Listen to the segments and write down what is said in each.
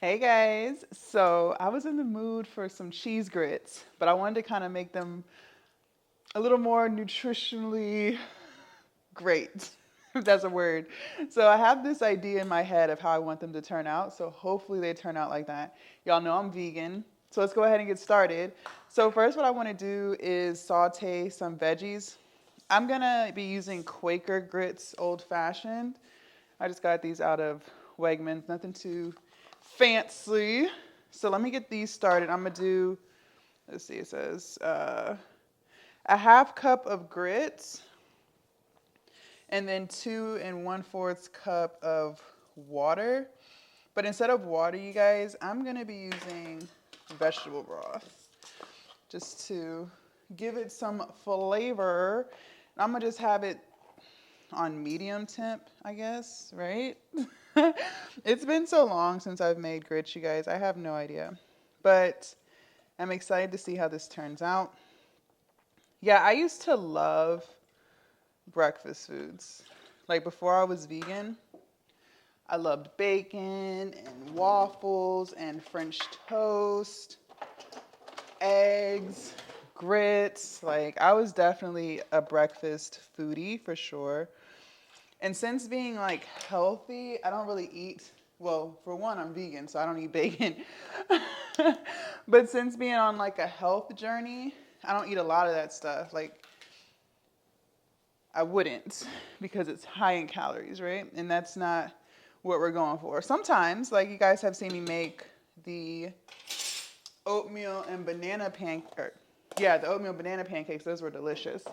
Hey guys, so I was in the mood for some cheese grits, but I wanted to kind of make them a little more nutritionally great, if that's a word. So I have this idea in my head of how I want them to turn out, so hopefully they turn out like that. Y'all know I'm vegan, so let's go ahead and get started. So first what I want to do is saute some veggies. I'm gonna be using Quaker grits old fashioned. I just got these out of Wegmans, nothing too fancy. So let me get these started. I'm gonna do, let's see, it says a half cup of grits and then 2 1/4 cup of water. But instead of water, you guys, I'm gonna be using vegetable broth just to give it some flavor. I'm gonna just have it on medium temp, I guess, right? It's been so long since I've made grits, you guys. I have no idea. But I'm excited to see how this turns out. Yeah, I used to love breakfast foods. Like before I was vegan, I loved bacon and waffles and French toast, eggs, grits. Like I was definitely a breakfast foodie for sure. And since being like healthy, I don't really eat, well, for one, I'm vegan, so I don't eat bacon. But since being on like a health journey, I don't eat a lot of that stuff. Like I wouldn't because it's high in calories, right? And that's not what we're going for. Sometimes, like you guys have seen me make the oatmeal and banana pancake. Yeah, the oatmeal banana pancakes, those were delicious.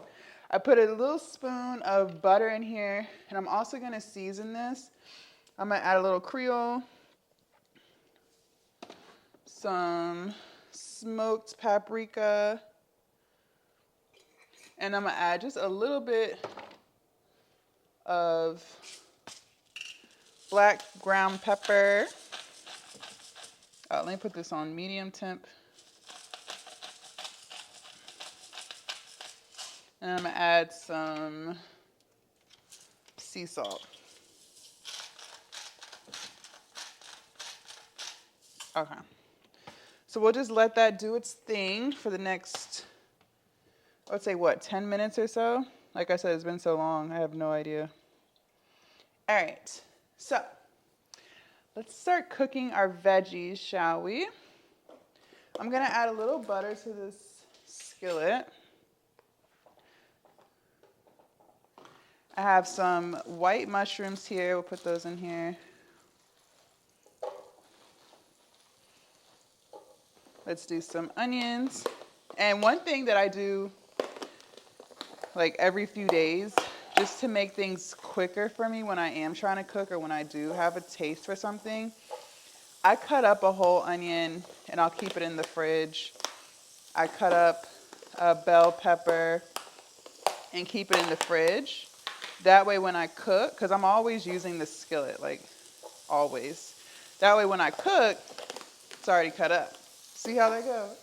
I put a little spoon of butter in here, and I'm also gonna season this. I'm gonna add a little Creole, some smoked paprika, and I'm gonna add just a little bit of black ground pepper. Let me put this on medium temp. And I'm gonna add some sea salt. Okay. So we'll just let that do its thing for the next, I would say what, 10 minutes or so? Like I said, it's been so long, I have no idea. All right, so let's start cooking our veggies, shall we? I'm gonna add a little butter to this skillet. I have some white mushrooms here, we'll put those in here. Let's do some onions. And one thing that I do like every few days, just to make things quicker for me when I am trying to cook or when I do have a taste for something, I cut up a whole onion and I'll keep it in the fridge. I cut up a bell pepper and keep it in the fridge. That way when I cook, because I'm always using the skillet, like always. That way when I cook, it's already cut up. See how that goes?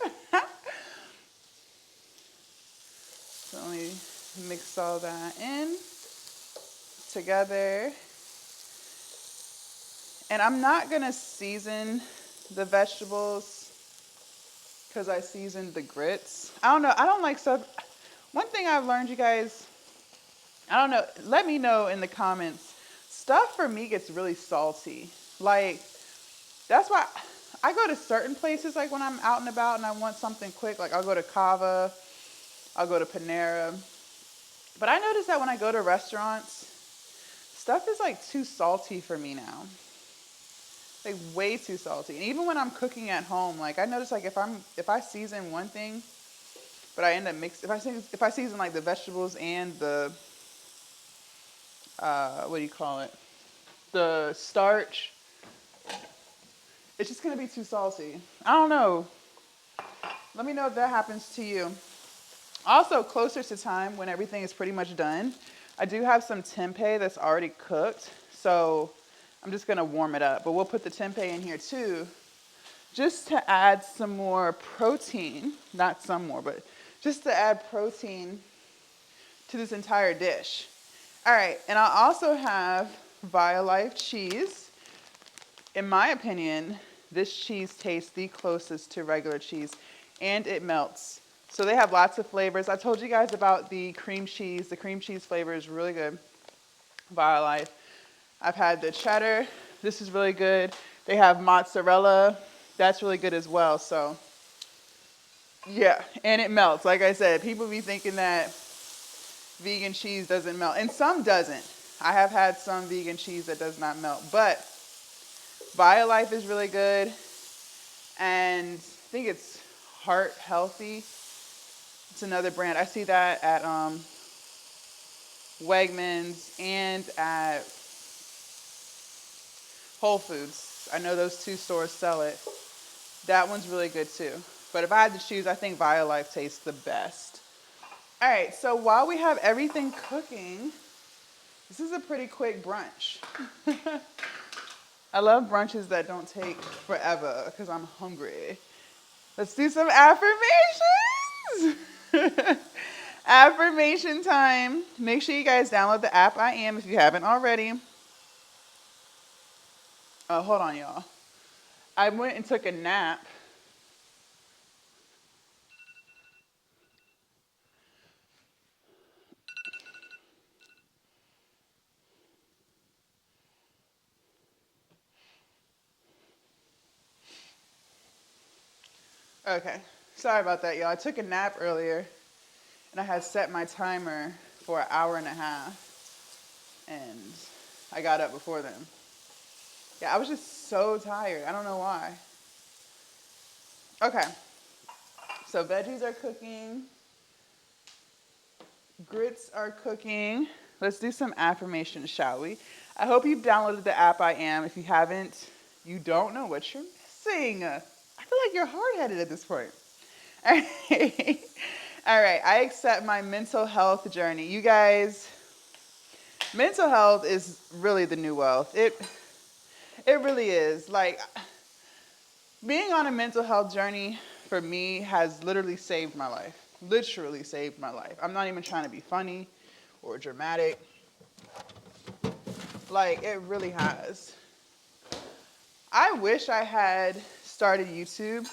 So let me mix all that in together. And I'm not gonna season the vegetables because I seasoned the grits. I don't know, I don't like stuff. One thing I've learned, you guys, I don't know, let me know in the comments. Stuff for me gets really salty. Like, that's why I go to certain places, like when I'm out and about and I want something quick, like I'll go to Cava, I'll go to Panera. But I notice that when I go to restaurants, stuff is like too salty for me now. Like way too salty. And even when I'm cooking at home, like I notice like if I season one thing, but I end up if I season like the vegetables and the what do you call it? The starch, it's just gonna be too salty. I don't know. Let me know if that happens to you. Also, closer to time when everything is pretty much done, I do have some tempeh that's already cooked, so I'm just gonna warm it up. But we'll put the tempeh in here too, just to add some more protein. Not some more, but just to add protein to this entire dish. All right, and I also have Violife cheese. In my opinion, this cheese tastes the closest to regular cheese, and it melts. So they have lots of flavors. I told you guys about the cream cheese. The cream cheese flavor is really good. Violife. I've had the cheddar. This is really good. They have mozzarella. That's really good as well. So yeah, and it melts. Like I said, people be thinking that vegan cheese doesn't melt, and some doesn't. I have had some vegan cheese that does not melt, but Violife is really good, and I think it's Heart Healthy. It's another brand. I see that at Wegmans and at Whole Foods. I know those two stores sell it. That one's really good too. But if I had to choose, I think Violife tastes the best. All right, so while we have everything cooking, this is a pretty quick brunch. I love brunches that don't take forever because I'm hungry. Let's do some affirmations. Affirmation time. Make sure you guys download the app I Am if you haven't already. Oh, hold on, y'all. I went and took a nap. Okay, sorry about that, y'all. I took a nap earlier, and I had set my timer for an hour and a half, and I got up before then. Yeah, I was just so tired. I don't know why. Okay, so veggies are cooking. Grits are cooking. Let's do some affirmations, shall we? I hope you've downloaded the app I Am. If you haven't, you don't know what you're missing. I feel like you're hard-headed at this point. All right. All right, I accept my mental health journey. You guys, mental health is really the new wealth. It really is. Like, being on a mental health journey for me has literally saved my life. Literally saved my life. I'm not even trying to be funny or dramatic. Like, it really has. I wish I had started YouTube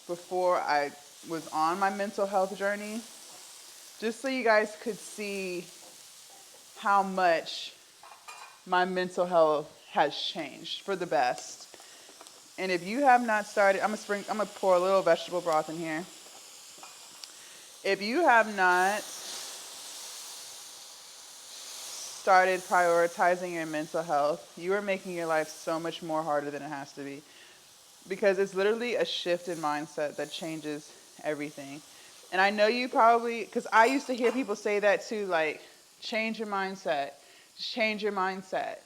before I was on my mental health journey, just so you guys could see how much my mental health has changed for the best. And if you have not started, I'm gonna pour a little vegetable broth in here. If you have not started prioritizing your mental health, you are making your life so much more harder than it has to be. Because it's literally a shift in mindset that changes everything. And I know you probably, because I used to hear people say that too, like, change your mindset. Just change your mindset.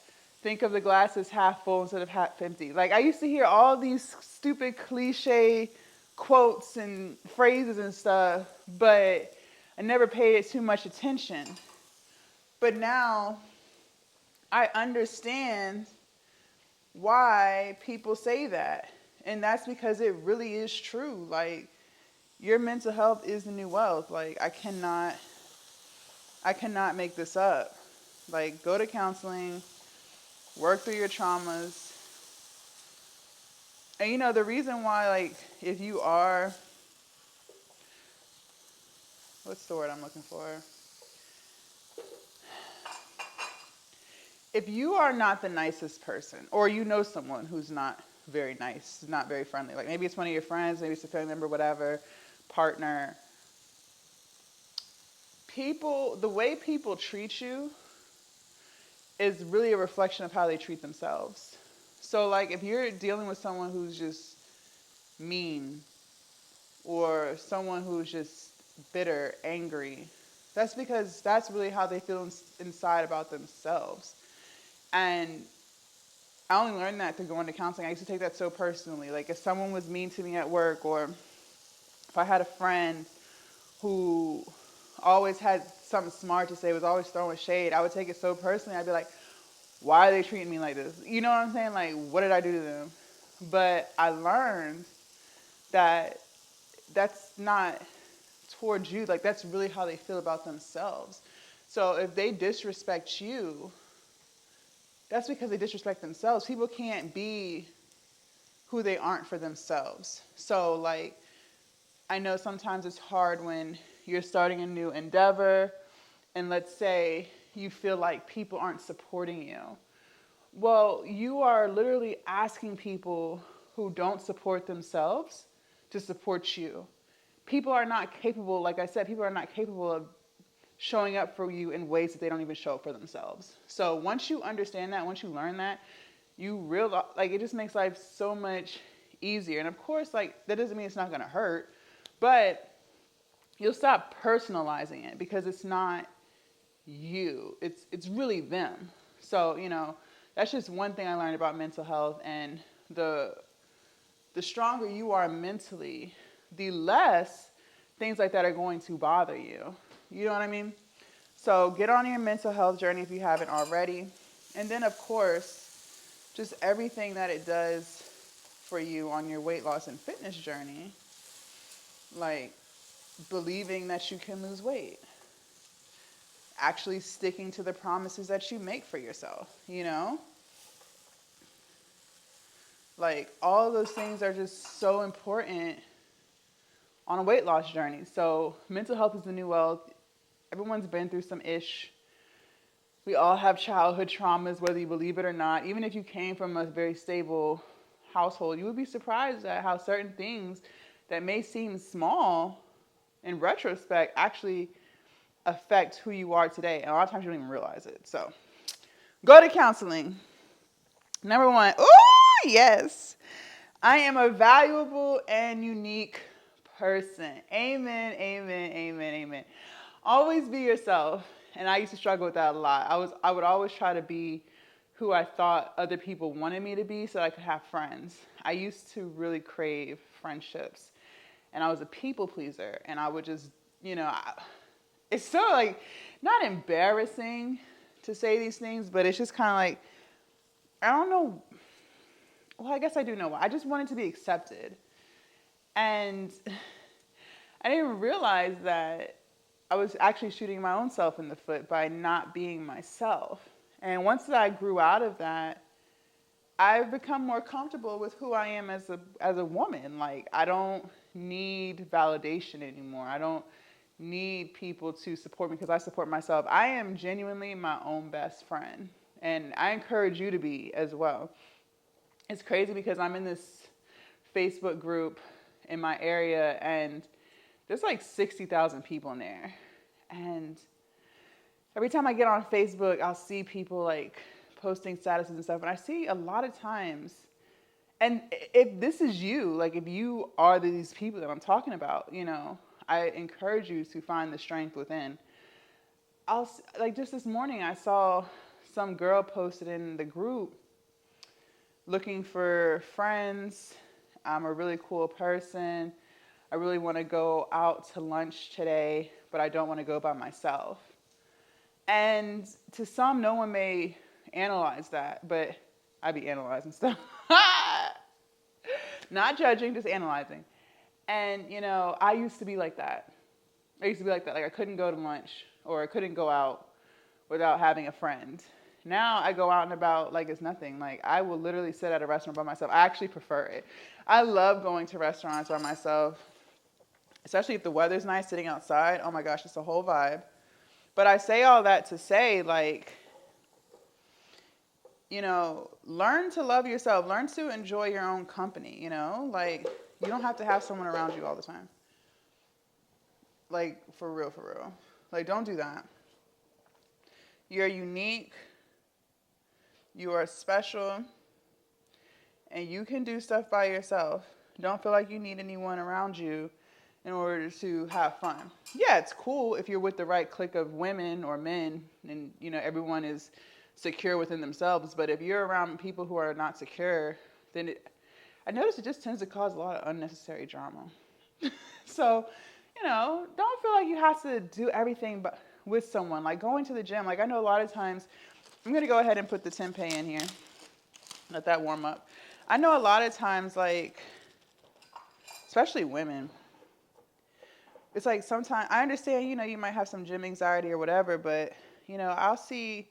Think of the glass as half full instead of half empty. Like, I used to hear all these stupid cliche quotes and phrases and stuff, but I never paid it too much attention. But now I understand why people say that. And that's because it really is true. Like, your mental health is the new wealth. Like, I cannot make this up. Like, go to counseling, work through your traumas. And you know, the reason why, like, if you are, what's the word I'm looking for? If you are not the nicest person, or you know someone who's not very nice, not very friendly, like maybe it's one of your friends, maybe it's a family member, whatever, partner, the way people treat you is really a reflection of how they treat themselves. So, like, if you're dealing with someone who's just mean, or someone who's just bitter, angry, that's because that's really how they feel inside about themselves. And I only learned that through going to counseling. I used to take that so personally. Like, if someone was mean to me at work, or if I had a friend who always had something smart to say, was always throwing shade, I would take it so personally. I'd be like, why are they treating me like this? You know what I'm saying? Like, what did I do to them? But I learned that that's not towards you. Like, that's really how they feel about themselves. So if they disrespect you, that's because they disrespect themselves. People can't be who they aren't for themselves. So like, I know sometimes it's hard when you're starting a new endeavor and let's say you feel like people aren't supporting you. Well, you are literally asking people who don't support themselves to support you. People are not capable, like I said, people are not capable of showing up for you in ways that they don't even show up for themselves. So once you understand that, once you learn that, you realize, like, it just makes life so much easier. And of course, like, that doesn't mean it's not going to hurt, but you'll stop personalizing it because it's not you. It's really them. So, that's just one thing I learned about mental health. And the stronger you are mentally, the less things like that are going to bother you. You know what I mean? So get on your mental health journey if you haven't already. And then, of course, just everything that it does for you on your weight loss and fitness journey, like believing that you can lose weight, actually sticking to the promises that you make for yourself, Like, all of those things are just so important on a weight loss journey. So mental health is the new wealth. Everyone's been through some ish. We all have childhood traumas, whether you believe it or not. Even if you came from a very stable household, you would be surprised at how certain things that may seem small in retrospect actually affect who you are today. And a lot of times you don't even realize it. So go to counseling. Number one, ooh, yes. I am a valuable and unique person. Amen, amen, amen, amen. Always be yourself. And I used to struggle with that a lot. I would always try to be who I thought other people wanted me to be so I could have friends. I used to really crave friendships. And I was a people pleaser. And I would just, it's so like, not embarrassing to say these things, but it's just kind of like, I don't know. Well, I guess I do know why. I just wanted to be accepted. And I didn't realize that I was actually shooting my own self in the foot by not being myself. And once I grew out of that, I've become more comfortable with who I am as a woman. Like, I don't need validation anymore. I don't need people to support me because I support myself. I am genuinely my own best friend. And I encourage you to be as well. It's crazy because I'm in this Facebook group in my area and there's like 60,000 people in there. And every time I get on Facebook, I'll see people like posting statuses and stuff. And I see a lot of times, and if this is you, like if you are these people that I'm talking about, I encourage you to find the strength within. Like just this morning, I saw some girl posted in the group looking for friends. I'm a really cool person. I really want to go out to lunch today, but I don't want to go by myself. And to some, no one may analyze that, but I be analyzing stuff. Not judging, just analyzing. And, I used to be like that. Like I couldn't go to lunch or I couldn't go out without having a friend. Now I go out and about like it's nothing. Like I will literally sit at a restaurant by myself. I actually prefer it. I love going to restaurants by myself, especially if the weather's nice, sitting outside. Oh my gosh, it's a whole vibe. But I say all that to say, like, learn to love yourself. Learn to enjoy your own company, Like, you don't have to have someone around you all the time. Like, for real, for real. Like, don't do that. You're unique. You are special. And you can do stuff by yourself. Don't feel like you need anyone around you in order to have fun. Yeah, it's cool if you're with the right clique of women or men and, everyone is secure within themselves. But if you're around people who are not secure, then I notice it just tends to cause a lot of unnecessary drama. So, don't feel like you have to do everything with someone. Like going to the gym. Like I know a lot of times, I'm going to go ahead and put the tempeh in here. Let that warm up. I know a lot of times, like, especially women, it's like sometimes, I understand, you might have some gym anxiety or whatever, but, I'll see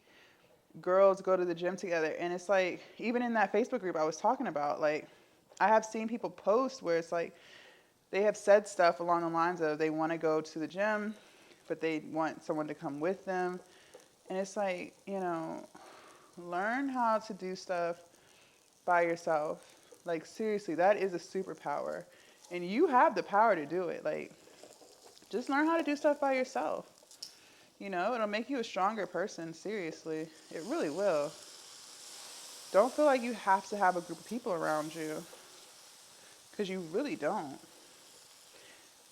girls go to the gym together. And it's like, even in that Facebook group I was talking about, like, I have seen people post where it's like they have said stuff along the lines of they want to go to the gym, but they want someone to come with them. And it's like, learn how to do stuff by yourself. Like, seriously, that is a superpower. And you have the power to do it. Like, just learn how to do stuff by yourself. It'll make you a stronger person, seriously. It really will. Don't feel like you have to have a group of people around you, because you really don't.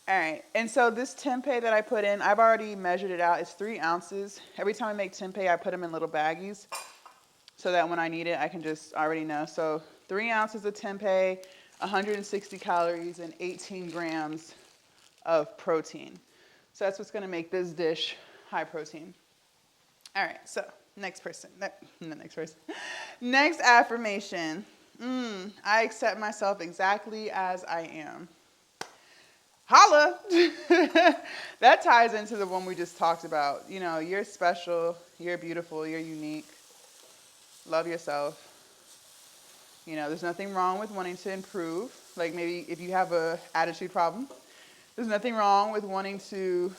All right, and so this tempeh that I put in, I've already measured it out. It's 3 ounces. Every time I make tempeh, I put them in little baggies so that when I need it, I can just already know. So 3 ounces of tempeh, 160 calories, and 18 grams of protein. So that's what's going to make this dish high protein. All right, so next person. Next affirmation. I accept myself exactly as I am. Holla! That ties into the one we just talked about. You're special, you're beautiful, you're unique. Love yourself. There's nothing wrong with wanting to improve. Like maybe if you have a attitude problem, there's nothing wrong with wanting to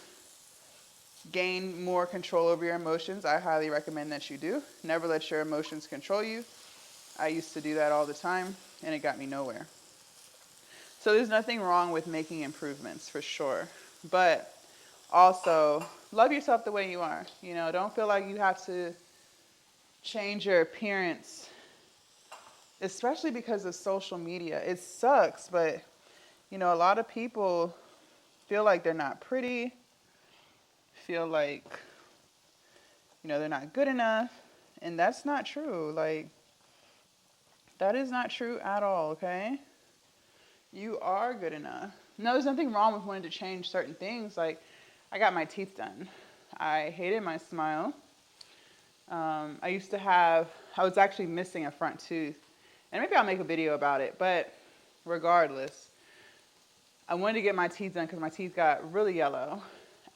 gain more control over your emotions. I highly recommend that you do. Never let your emotions control you. I used to do that all the time, and it got me nowhere. So there's nothing wrong with making improvements, for sure. But also, love yourself the way you are. Don't feel like you have to change your appearance, especially because of social media. It sucks, but, a lot of people feel like they're not pretty, feel like, they're not good enough, and that's not true. Like, that is not true at all, okay? You are good enough. No, there's nothing wrong with wanting to change certain things. Like, I got my teeth done. I hated my smile. I was actually missing a front tooth. And maybe I'll make a video about it. But regardless, I wanted to get my teeth done because my teeth got really yellow.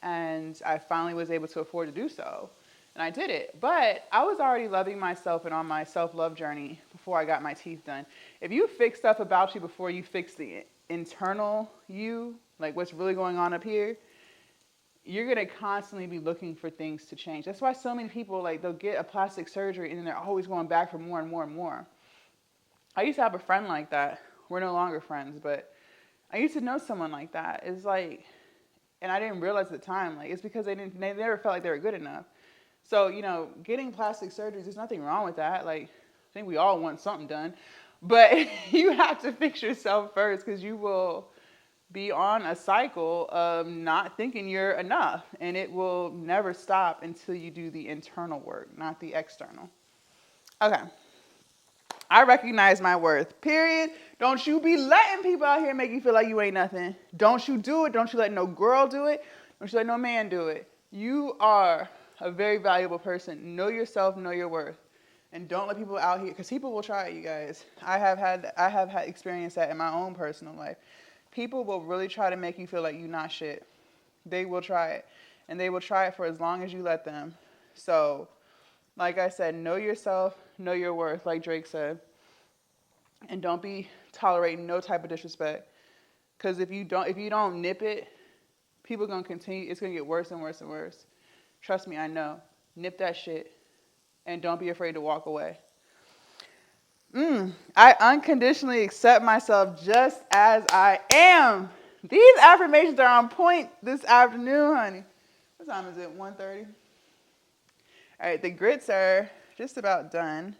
And I finally was able to afford to do so. And I did it. But I was already loving myself and on my self-love journey before I got my teeth done. If you fix stuff about you before you fix the internal you, like what's really going on up here, you're going to constantly be looking for things to change. That's why so many people, like, they'll get a plastic surgery and then they're always going back for more and more and more. I used to have a friend like that. We're no longer friends, but I used to know someone like that. It's like, and I didn't realize at the time, like, it's because they never felt like they were good enough. So, getting plastic surgeries, there's nothing wrong with that. Like, I think we all want something done. But you have to fix yourself first, because you will be on a cycle of not thinking you're enough. And it will never stop until you do the internal work, not the external. Okay. I recognize my worth, period. Don't you be letting people out here make you feel like you ain't nothing. Don't you do it. Don't you let no girl do it. Don't you let no man do it. You are a very valuable person. Know yourself, know your worth. And don't let people out here, because people will try it, you guys. I have had experienced that in my own personal life. People will really try to make you feel like you're not shit. They will try it. And they will try it for as long as you let them. So, like I said, know yourself, know your worth, like Drake said. And don't be tolerating no type of disrespect. Because if you don't nip it, people are going to continue. It's going to get worse and worse and worse. Trust me, I know. Nip that shit. And don't be afraid to walk away. I unconditionally accept myself just as I am. These affirmations are on point this afternoon, honey. What time is it? 1:30? All right, the grits are just about done.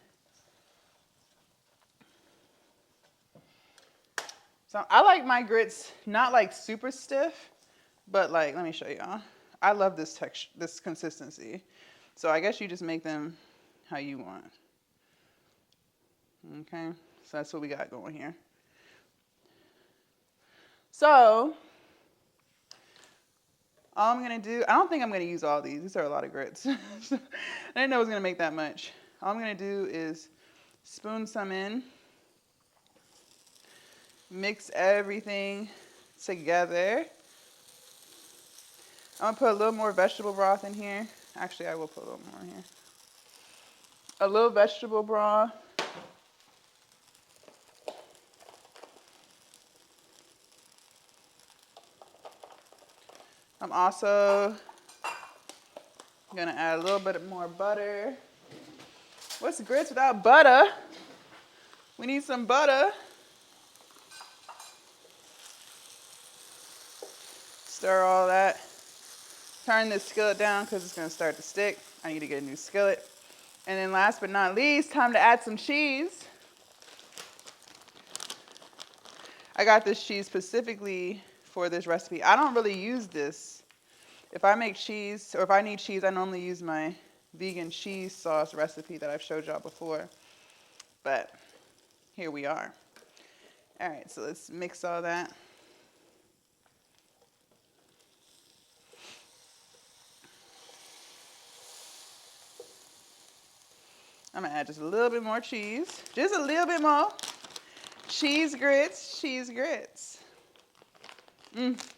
So I like my grits not like super stiff, but like, let me show y'all. I love this texture, this consistency. So I guess you just make them how you want. Okay, so that's what we got going here. So all I'm gonna do, I don't think I'm gonna use all these. These are a lot of grits. I didn't know it was gonna make that much. All I'm gonna do is spoon some in, mix everything together. I'm gonna put a little more vegetable broth in here. Actually, I will put a little more in here. A little vegetable broth. I'm also gonna add a little bit more butter. What's grits without butter? We need some butter. Stir all that. Turn this skillet down because it's gonna start to stick. I need to get a new skillet. And then last but not least, time to add some cheese. I got this cheese specifically for this recipe. I don't really use this. If I make cheese, or if I need cheese, I normally use my vegan cheese sauce recipe that I've showed y'all before. But here we are. All right, so let's mix all that. I'm gonna add just a little bit more cheese. Just a little bit more. Cheese grits, cheese grits.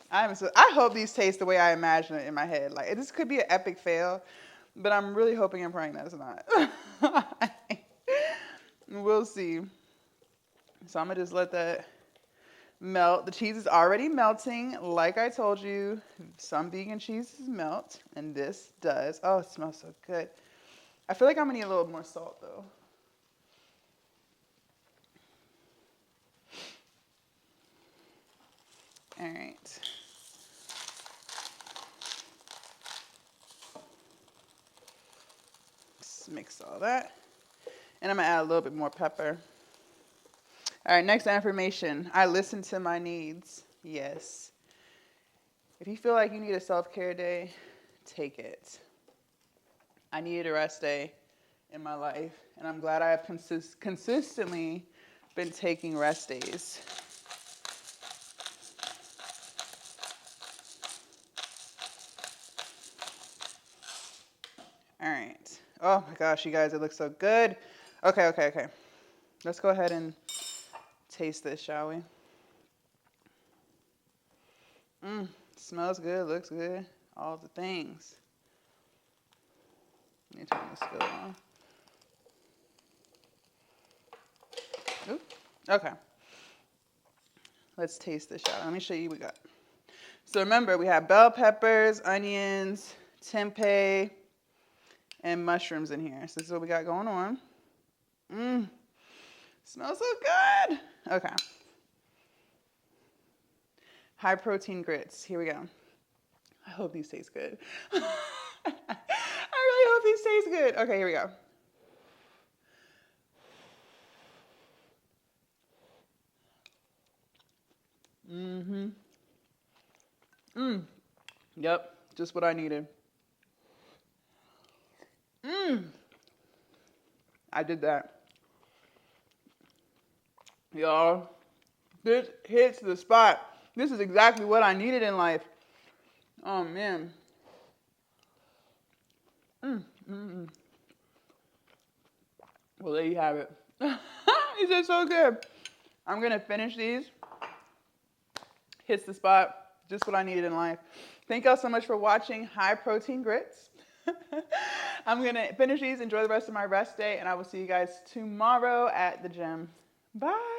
I hope these taste the way I imagine it in my head. Like, this could be an epic fail, but I'm really hoping and praying that it's not. We'll see. So I'm gonna just let that melt. The cheese is already melting. Like I told you, some vegan cheeses melt, and this does. Oh, it smells so good. I feel like I'm gonna need a little more salt though. All right. Just mix all that. And I'm gonna add a little bit more pepper. All right, next affirmation. I listen to my needs. Yes. If you feel like you need a self-care day, take it. I needed a rest day in my life, and I'm glad I have consistently been taking rest days. All right. Oh my gosh, you guys, it looks so good. Okay. Let's go ahead and taste this, shall we? Smells good, looks good, all the things. Let me turn this skillet on. Oop. Okay. Let's taste this, shall we? Let me show you what we got. So remember, we have bell peppers, onions, tempeh, and mushrooms in here. So this is what we got going on. Smells so good. Okay. High protein grits. Here we go. I hope these taste good. I really hope these taste good. Okay, here we go. Yep, just what I needed. I did that. Y'all, this hits the spot. This is exactly what I needed in life. Oh, man. Well, there you have it. These are so good. I'm going to finish these. Hits the spot. Just what I needed in life. Thank y'all so much for watching High Protein Grits. I'm going to finish these, enjoy the rest of my rest day, and I will see you guys tomorrow at the gym. Bye.